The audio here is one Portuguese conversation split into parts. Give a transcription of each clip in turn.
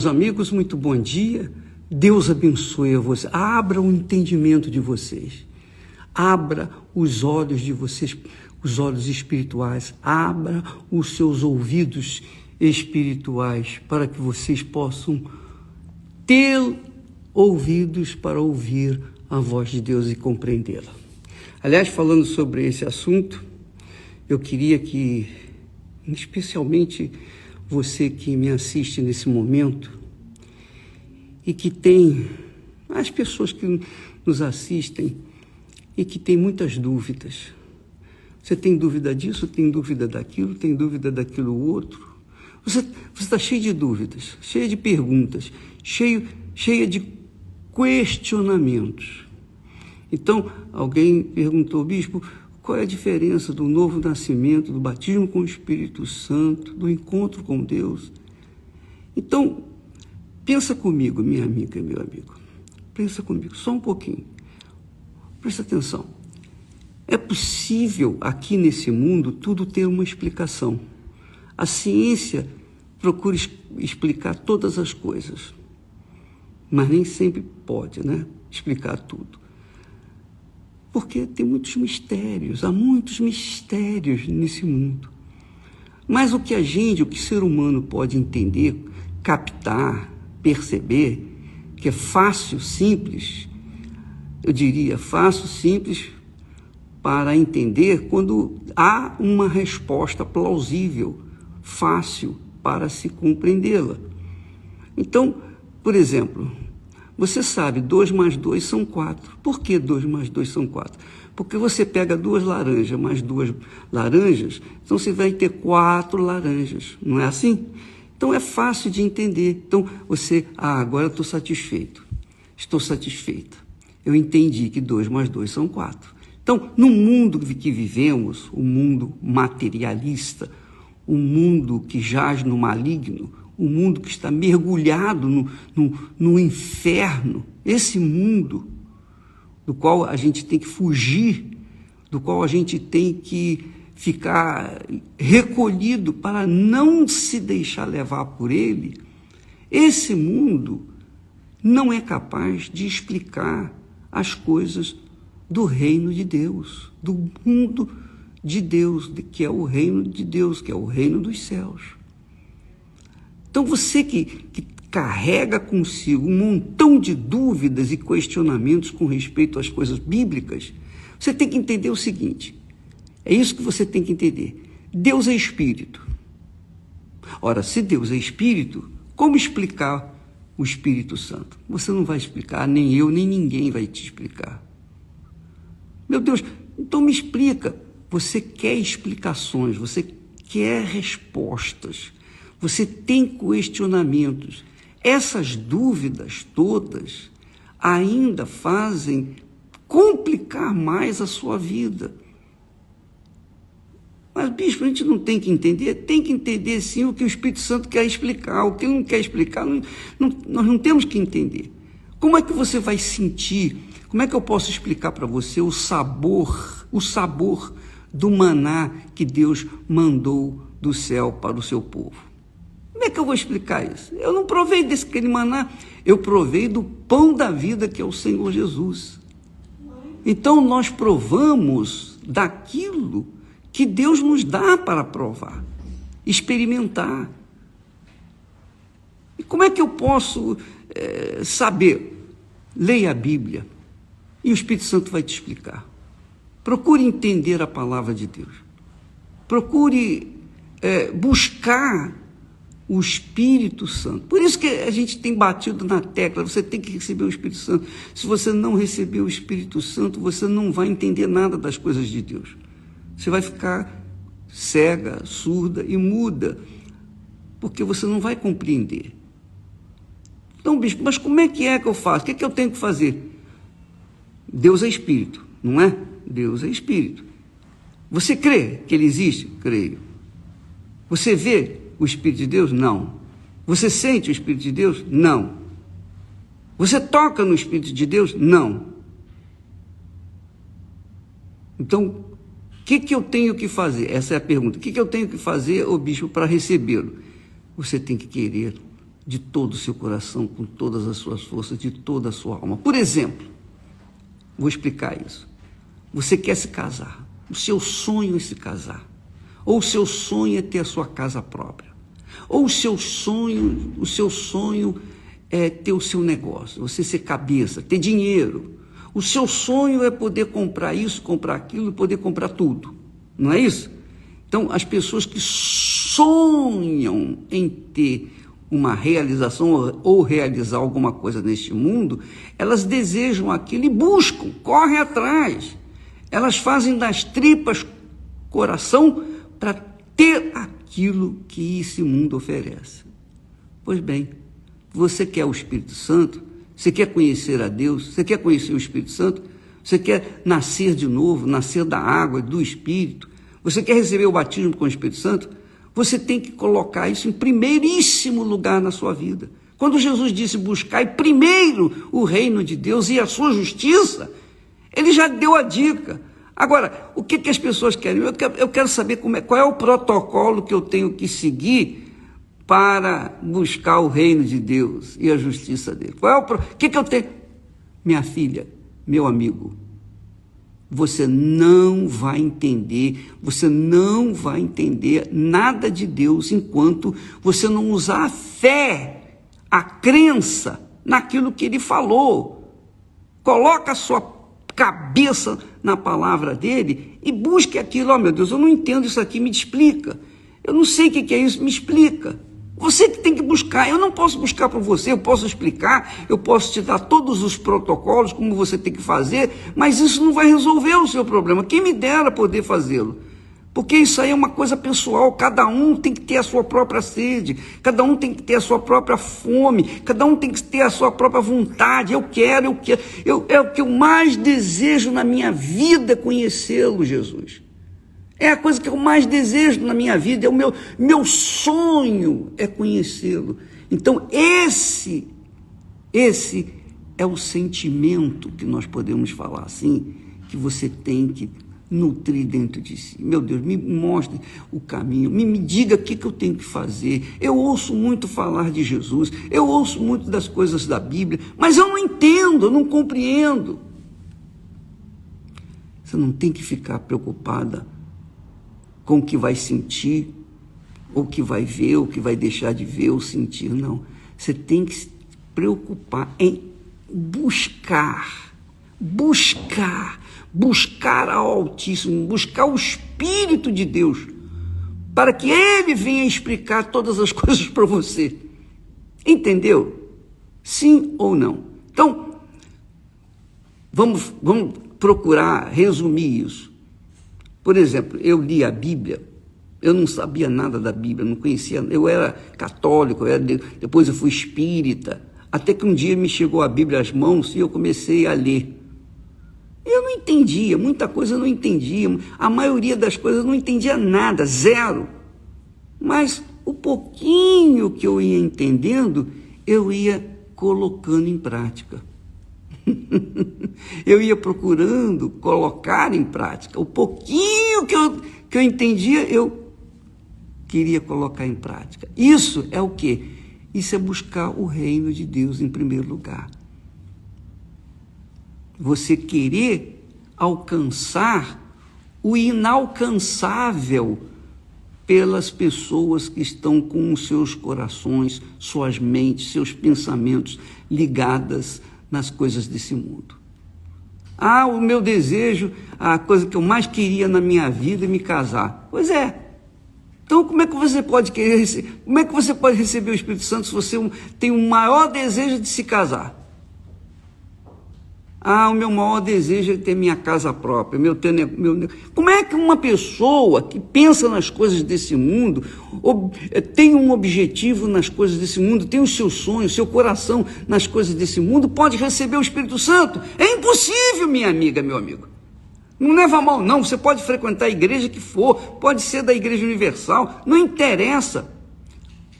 Meus amigos, muito bom dia. Deus abençoe a você. Abra o entendimento de vocês. Abra os olhos de vocês, os olhos espirituais. Abra os seus ouvidos espirituais para que vocês possam ter ouvidos para ouvir a voz de Deus e compreendê-la. Aliás, falando sobre esse assunto, eu queria que, especialmente você que me assiste nesse momento e que tem, as pessoas que nos assistem e que tem muitas dúvidas. Você tem dúvida disso, tem dúvida daquilo, tem dúvida daquilo outro. Você está cheio de dúvidas, cheio de perguntas, cheia de questionamentos. Então, alguém perguntou, bispo, qual é a diferença do novo nascimento, do batismo com o Espírito Santo, do encontro com Deus? Então, pensa comigo, minha amiga e meu amigo. Pensa comigo, só um pouquinho. Presta atenção. É possível aqui nesse mundo tudo ter uma explicação. A ciência procura explicar todas as coisas, mas nem sempre pode, né? Explicar tudo. Porque tem muitos mistérios, há muitos mistérios nesse mundo. Mas o que o ser humano pode entender, captar, perceber, que é fácil, simples, eu diria fácil, simples para entender quando há uma resposta plausível, fácil para se compreendê-la. Então, por exemplo, você sabe, 2 mais 2 são 4. Por que 2 mais 2 são 4? Porque você pega 2 laranjas mais 2 laranjas, então você vai ter 4 laranjas, não é assim? Então é fácil de entender. Então você, agora eu estou satisfeito, estou satisfeita. Eu entendi que 2 mais 2 são 4. Então, no mundo que vivemos, o mundo materialista, o mundo que jaz no maligno, o mundo que está mergulhado no inferno, esse mundo do qual a gente tem que fugir, do qual a gente tem que ficar recolhido para não se deixar levar por ele, esse mundo não é capaz de explicar as coisas do reino de Deus, do mundo de Deus, que é o reino de Deus, que é o reino dos céus. Então você que carrega consigo um montão de dúvidas e questionamentos com respeito às coisas bíblicas, você tem que entender o seguinte, é isso que você tem que entender. Deus é Espírito. Ora, se Deus é Espírito, como explicar o Espírito Santo? Você não vai explicar, nem eu, nem ninguém vai te explicar. Meu Deus, então me explica. Você quer explicações, você quer respostas, você tem questionamentos. Essas dúvidas todas ainda fazem complicar mais a sua vida. Mas, bispo, a gente não tem que entender? Tem que entender, sim, o que o Espírito Santo quer explicar. O que ele não quer explicar, nós não temos que entender. Como é que você vai sentir? Como é que eu posso explicar para você o sabor do maná que Deus mandou do céu para o seu povo? Como é que eu vou explicar isso? Eu não provei daquele maná, eu provei do pão da vida que é o Senhor Jesus. Então nós provamos daquilo que Deus nos dá para provar, experimentar. E como é que eu posso saber? Leia a Bíblia e o Espírito Santo vai te explicar. Procure entender a palavra de Deus. Procure buscar o Espírito Santo. Por isso que a gente tem batido na tecla, você tem que receber o Espírito Santo. Se você não receber o Espírito Santo, você não vai entender nada das coisas de Deus. Você vai ficar cega, surda e muda, porque você não vai compreender. Então, bispo, mas como é que eu faço? O que eu tenho que fazer? Deus é Espírito, não é? Deus é Espírito. Você crê que Ele existe? Creio. Você vê o Espírito de Deus? Não. Você sente o Espírito de Deus? Não. Você toca no Espírito de Deus? Não. Então, o que eu tenho que fazer? Essa é a pergunta. O que eu tenho que fazer, ô bispo, para recebê-lo? Você tem que querer de todo o seu coração, com todas as suas forças, de toda a sua alma. Por exemplo, vou explicar isso. Você quer se casar, o seu sonho é se casar, ou o seu sonho é ter a sua casa própria, ou o seu sonho é ter o seu negócio, você ser cabeça, ter dinheiro. O seu sonho é poder comprar isso, comprar aquilo, poder comprar tudo, não é isso? Então, as pessoas que sonham em ter uma realização ou realizar alguma coisa neste mundo, elas desejam aquilo e buscam, correm atrás. Elas fazem das tripas coração para ter aquilo que esse mundo oferece. Pois bem, você quer o Espírito Santo? Você quer conhecer a Deus? Você quer conhecer o Espírito Santo? Você quer nascer de novo, nascer da água, do Espírito? Você quer receber o batismo com o Espírito Santo? Você tem que colocar isso em primeiríssimo lugar na sua vida. Quando Jesus disse buscai primeiro o reino de Deus e a sua justiça, ele já deu a dica. Agora, o que as pessoas querem? Eu quero saber qual é o protocolo que eu tenho que seguir para buscar o reino de Deus e a justiça dele. O que eu tenho? Minha filha, meu amigo, você não vai entender nada de Deus enquanto você não usar a fé, a crença naquilo que ele falou. Coloca a sua cabeça na palavra dele e busque aquilo. Meu Deus, eu não entendo isso aqui, me explica. Eu não sei o que é isso, me explica. Você que tem que buscar, eu não posso buscar para você, eu posso explicar, eu posso te dar todos os protocolos, como você tem que fazer, mas isso não vai resolver o seu problema. Quem me dera poder fazê-lo? Porque isso aí é uma coisa pessoal, cada um tem que ter a sua própria sede, cada um tem que ter a sua própria fome, cada um tem que ter a sua própria vontade. É o que eu mais desejo na minha vida, conhecê-lo, Jesus. É a coisa que eu mais desejo na minha vida, é o meu sonho é conhecê-lo. Então esse é o sentimento que nós podemos falar assim, que você tem que nutrir dentro de si. Meu Deus, me mostre o caminho, me diga o que eu tenho que fazer. Eu ouço muito falar de Jesus, eu ouço muito das coisas da Bíblia, mas eu não entendo, eu não compreendo. Você não tem que ficar preocupada com o que vai sentir, ou o que vai ver, ou o que vai deixar de ver ou sentir, não. Você tem que se preocupar em buscar ao Altíssimo, buscar o Espírito de Deus, para que Ele venha explicar todas as coisas para você. Entendeu? Sim ou não? Então, vamos procurar resumir isso. Por exemplo, eu li a Bíblia, eu não sabia nada da Bíblia, não conhecia, eu era católico, depois eu fui espírita, até que um dia me chegou a Bíblia às mãos e eu comecei a ler. Eu não entendia, muita coisa eu não entendia, a maioria das coisas eu não entendia nada, zero. Mas o pouquinho que eu ia entendendo, eu ia colocando em prática. Eu ia procurando colocar em prática. O pouquinho que eu entendia, eu queria colocar em prática. Isso é o quê? Isso é buscar o reino de Deus em primeiro lugar. Você querer alcançar o inalcançável pelas pessoas que estão com os seus corações, suas mentes, seus pensamentos ligadas nas coisas desse mundo. O meu desejo, a coisa que eu mais queria na minha vida é me casar. Pois é. Então, como é que você pode receber o Espírito Santo se você tem o maior desejo de se casar? O meu maior desejo é ter minha casa própria. Como é que uma pessoa que pensa nas coisas desse mundo, tem um objetivo nas coisas desse mundo, tem os seus sonhos, seu coração nas coisas desse mundo, pode receber o Espírito Santo? É impossível, minha amiga, meu amigo. Não leva a mal, não. Você pode frequentar a igreja que for, pode ser da Igreja Universal, não interessa.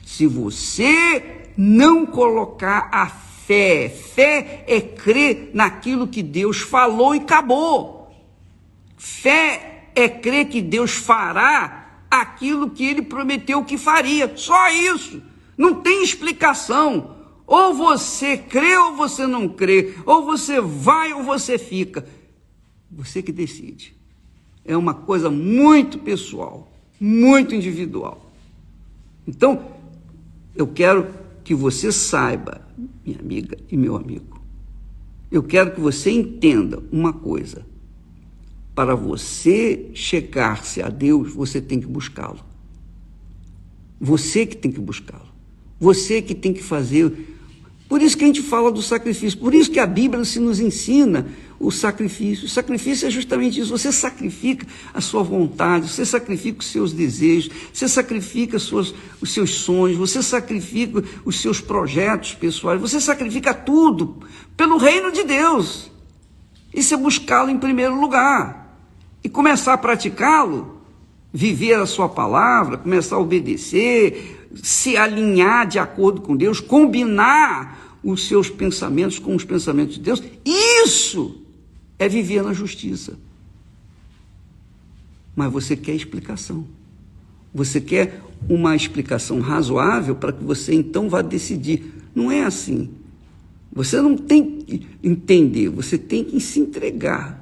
Se você não colocar a fé é crer naquilo que Deus falou e acabou. Fé é crer que Deus fará aquilo que Ele prometeu que faria. Só isso. Não tem explicação. Ou você crê ou você não crê. Ou você vai ou você fica. Você que decide. É uma coisa muito pessoal, muito individual. Então, eu quero que você saiba, minha amiga e meu amigo, eu quero que você entenda uma coisa. Para você chegar-se a Deus, você tem que buscá-lo. Você que tem que buscá-lo. Você que tem que fazer. Por isso que a gente fala do sacrifício. Por isso que a Bíblia se nos ensina o sacrifício. O sacrifício é justamente isso. Você sacrifica a sua vontade, você sacrifica os seus desejos, você sacrifica os seus sonhos, você sacrifica os seus projetos pessoais, você sacrifica tudo pelo reino de Deus. Isso é buscá-lo em primeiro lugar. E começar a praticá-lo, viver a sua palavra, começar a obedecer, se alinhar de acordo com Deus, combinar os seus pensamentos com os pensamentos de Deus. Isso é viver na justiça. Mas você quer explicação. Você quer uma explicação razoável para que você então vá decidir. Não é assim. Você não tem que entender, você tem que se entregar.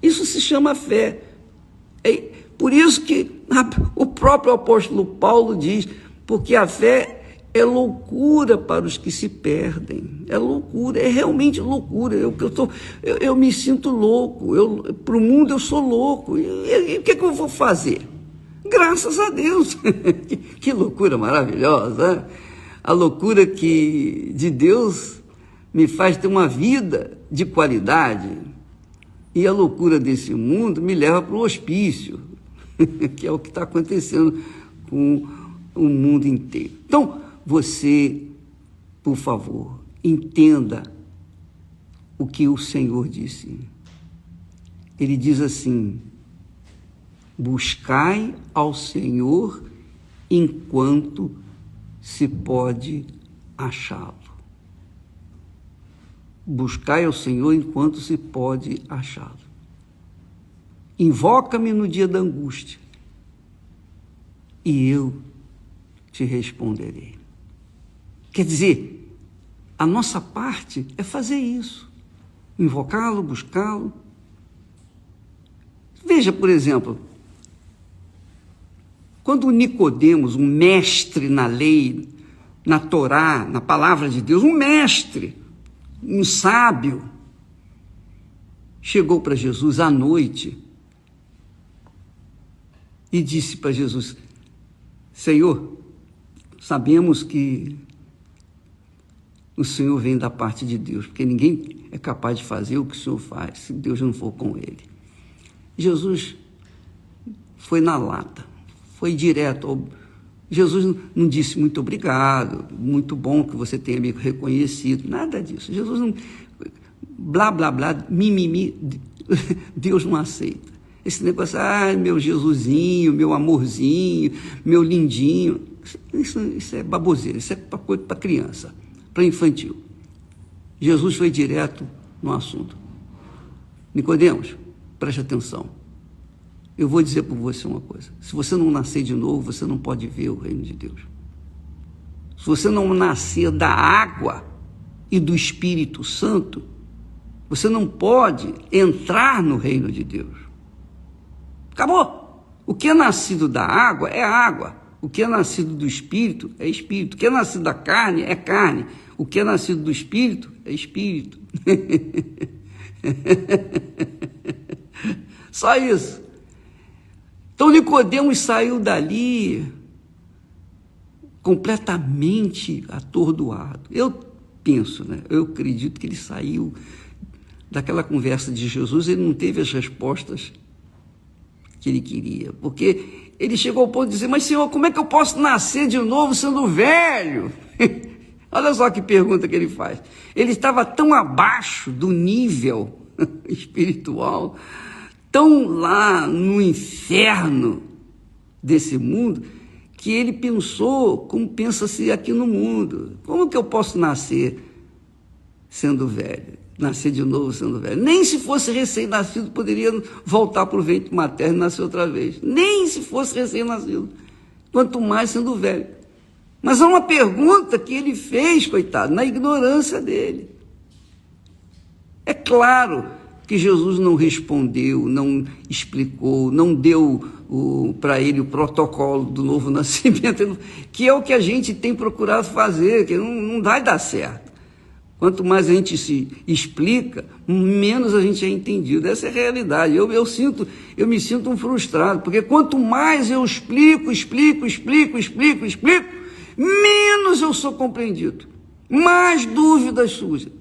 Isso se chama fé. É por isso que o próprio apóstolo Paulo diz, porque a fé é loucura para os que se perdem. É loucura, é realmente loucura. Eu me sinto louco, para o mundo eu sou louco. E o que eu vou fazer? Graças a Deus. Que loucura maravilhosa, né? A loucura de Deus me faz ter uma vida de qualidade. E a loucura desse mundo me leva para o hospício, que é o que está acontecendo com o mundo inteiro. Então, você, por favor, entenda o que o Senhor disse. Ele diz assim: buscai ao Senhor enquanto se pode achá-lo. Buscai ao Senhor enquanto se pode achá-lo. Invoca-me no dia da angústia, e eu te responderei. Quer dizer, a nossa parte é fazer isso. Invocá-lo, buscá-lo. Veja, por exemplo, quando Nicodemos, um mestre na lei, na Torá, na palavra de Deus, um mestre, um sábio, chegou para Jesus à noite e disse para Jesus: Senhor, sabemos que o Senhor vem da parte de Deus, porque ninguém é capaz de fazer o que o Senhor faz, se Deus não for com ele. Jesus foi na lata, foi direto. Jesus não disse muito obrigado, muito bom que você tenha me reconhecido, nada disso. Jesus não, blá, blá, blá, mimimi, Deus não aceita. Esse negócio, meu Jesusinho, meu amorzinho, meu lindinho, isso é baboseira, isso é para criança, para infantil. Jesus foi direto no assunto. Nicodemos, preste atenção. Eu vou dizer para você uma coisa: se você não nascer de novo, você não pode ver o reino de Deus. Se você não nascer da água e do Espírito Santo, você não pode entrar no reino de Deus. Acabou. O que é nascido da água é água. O que é nascido do Espírito é Espírito. O que é nascido da carne é carne. O que é nascido do Espírito é Espírito. Só isso. Então Nicodemos saiu dali completamente atordoado. Eu penso, eu acredito que ele saiu daquela conversa de Jesus, ele não teve as respostas que ele queria, porque ele chegou ao ponto de dizer: mas Senhor, como é que eu posso nascer de novo sendo velho? Olha só que pergunta que ele faz. Ele estava tão abaixo do nível espiritual, tão lá no inferno desse mundo, que ele pensou como pensa-se aqui no mundo. Como que eu posso nascer sendo velho? Nascer de novo sendo velho? Nem se fosse recém-nascido poderia voltar para o ventre materno e nascer outra vez. Nem se fosse recém-nascido. Quanto mais sendo velho. Mas há uma pergunta que ele fez, coitado, na ignorância dele. É claro que Jesus não respondeu, não explicou, não deu para ele o protocolo do novo nascimento, que é o que a gente tem procurado fazer, que não vai dar certo. Quanto mais a gente se explica, menos a gente é entendido. Essa é a realidade. Eu me sinto um frustrado, porque quanto mais eu explico, menos eu sou compreendido. Mais dúvidas surgem.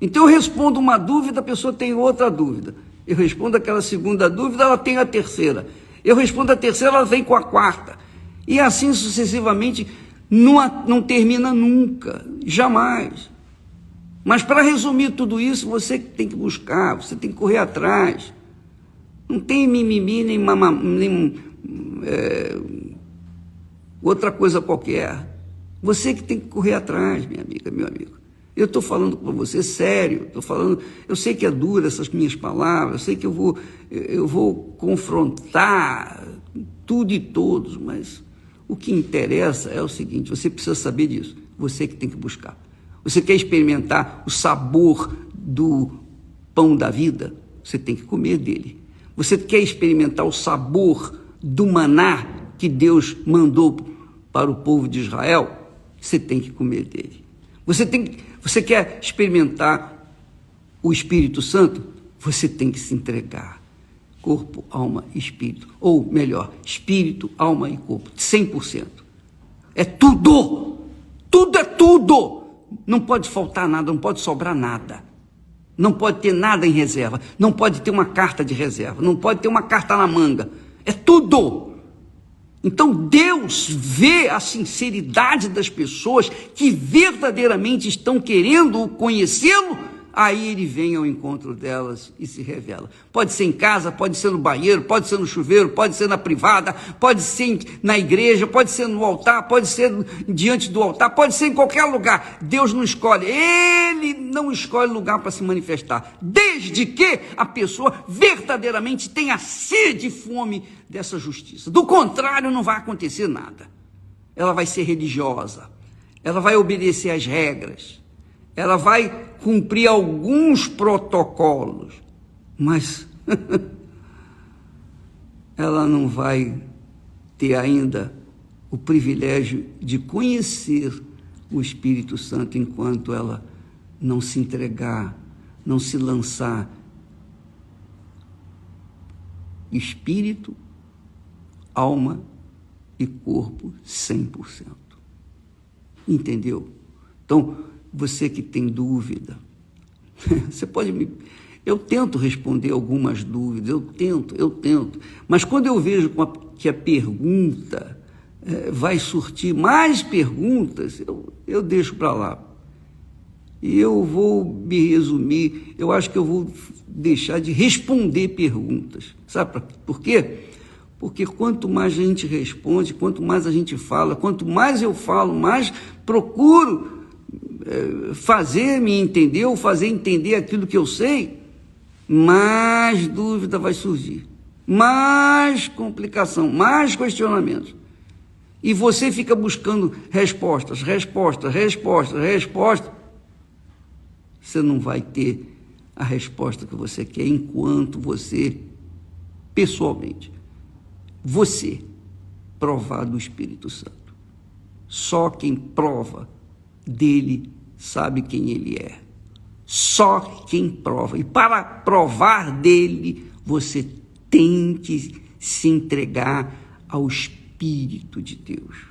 Então eu respondo uma dúvida, a pessoa tem outra dúvida. Eu respondo aquela segunda dúvida, ela tem a terceira. Eu respondo a terceira, ela vem com a quarta. E assim sucessivamente, não termina nunca, jamais. Mas para resumir tudo isso, você tem que buscar, você tem que correr atrás. Não tem mimimi, nem outra coisa qualquer. Você que tem que correr atrás, minha amiga, meu amigo. Eu estou falando com você sério, eu sei que é dura essas minhas palavras, eu sei que eu vou confrontar tudo e todos, mas o que interessa é o seguinte, você precisa saber disso, você que tem que buscar. Você quer experimentar o sabor do pão da vida? Você tem que comer dele. Você quer experimentar o sabor do maná que Deus mandou para o povo de Israel? Você tem que comer dele. Você quer experimentar o Espírito Santo? Você tem que se entregar. Corpo, alma e espírito. Ou melhor, espírito, alma e corpo. 100%. É tudo. Tudo é tudo. Não pode faltar nada, não pode sobrar nada. Não pode ter nada em reserva. Não pode ter uma carta de reserva. Não pode ter uma carta na manga. É tudo. Então Deus vê a sinceridade das pessoas que verdadeiramente estão querendo conhecê-lo, aí ele vem ao encontro delas e se revela. Pode ser em casa, pode ser no banheiro, pode ser no chuveiro, pode ser na privada, pode ser na igreja, pode ser no altar, pode ser diante do altar, pode ser em qualquer lugar. Deus não escolhe, ele não escolhe lugar para se manifestar, desde que a pessoa verdadeiramente tenha sede e fome dessa justiça. Do contrário, não vai acontecer nada. Ela vai ser religiosa, ela vai obedecer às regras, ela vai cumprir alguns protocolos, mas ela não vai ter ainda o privilégio de conhecer o Espírito Santo enquanto ela não se entregar, não se lançar espírito, alma e corpo 100%. Entendeu? Então, você que tem dúvida, você pode eu tento responder algumas dúvidas, eu tento, mas quando eu vejo que a pergunta vai surtir mais perguntas, eu deixo para lá. E eu vou me resumir, eu acho que eu vou deixar de responder perguntas. Sabe por quê? Porque quanto mais a gente responde, quanto mais a gente fala, quanto mais eu falo, mais procuro fazer-me entender ou fazer entender aquilo que eu sei, mais dúvida vai surgir, mais complicação, mais questionamentos. E você fica buscando respostas, você não vai ter a resposta que você quer enquanto você, pessoalmente, você provar do Espírito Santo. Só quem prova dele sabe quem ele é. Só quem prova. E para provar dele, você tem que se entregar ao Espírito de Deus.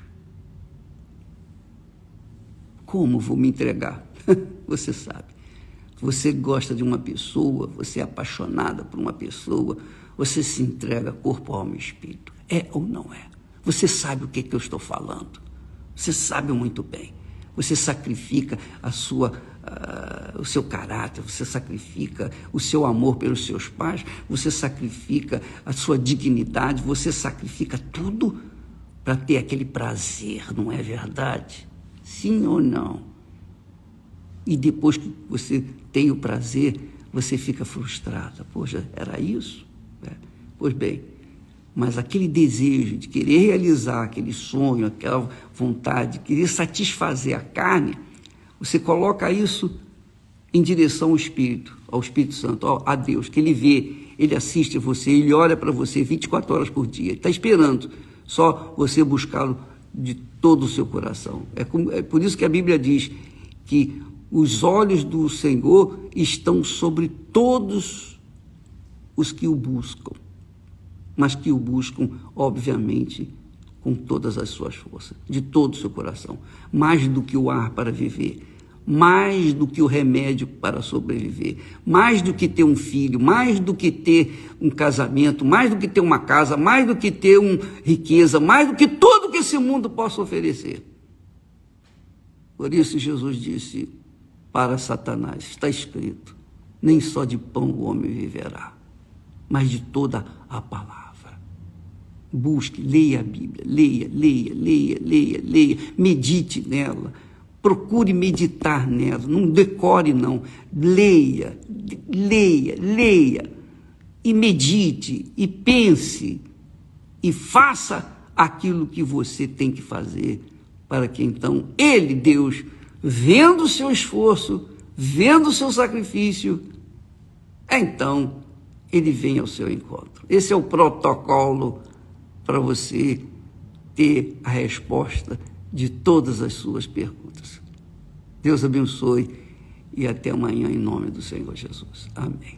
Como vou me entregar? Você sabe. Você gosta de uma pessoa, você é apaixonada por uma pessoa, você se entrega corpo, alma e espírito. É ou não é? Você sabe o que eu estou falando. Você sabe muito bem. Você sacrifica o seu caráter, você sacrifica o seu amor pelos seus pais, você sacrifica a sua dignidade, você sacrifica tudo para ter aquele prazer, não é verdade? Sim ou não? E depois que você tem o prazer, você fica frustrada. Poxa, era isso? Pois bem, mas aquele desejo de querer realizar aquele sonho, aquela vontade, de querer satisfazer a carne, você coloca isso em direção ao Espírito Santo, a Deus, que Ele vê, Ele assiste você, Ele olha para você 24 horas por dia, Ele está esperando só você buscá-lo de todo o seu coração. É por isso que a Bíblia diz que os olhos do Senhor estão sobre todos os que o buscam, mas que o buscam, obviamente, com todas as suas forças, de todo o seu coração, mais do que o ar para viver, mais do que o remédio para sobreviver, mais do que ter um filho, mais do que ter um casamento, mais do que ter uma casa, mais do que ter riqueza, mais do que tudo que esse mundo possa oferecer. Por isso Jesus disse para Satanás, está escrito, nem só de pão o homem viverá, mas de toda a palavra. Busque, leia a Bíblia, leia, medite nela, procure meditar nela, não decore não, leia, e medite, e pense, e faça aquilo que você tem que fazer, para que então Ele, Deus, vendo o seu esforço, vendo o seu sacrifício, então Ele vem ao seu encontro. Esse é o protocolo para você ter a resposta de todas as suas perguntas. Deus abençoe e até amanhã em nome do Senhor Jesus. Amém.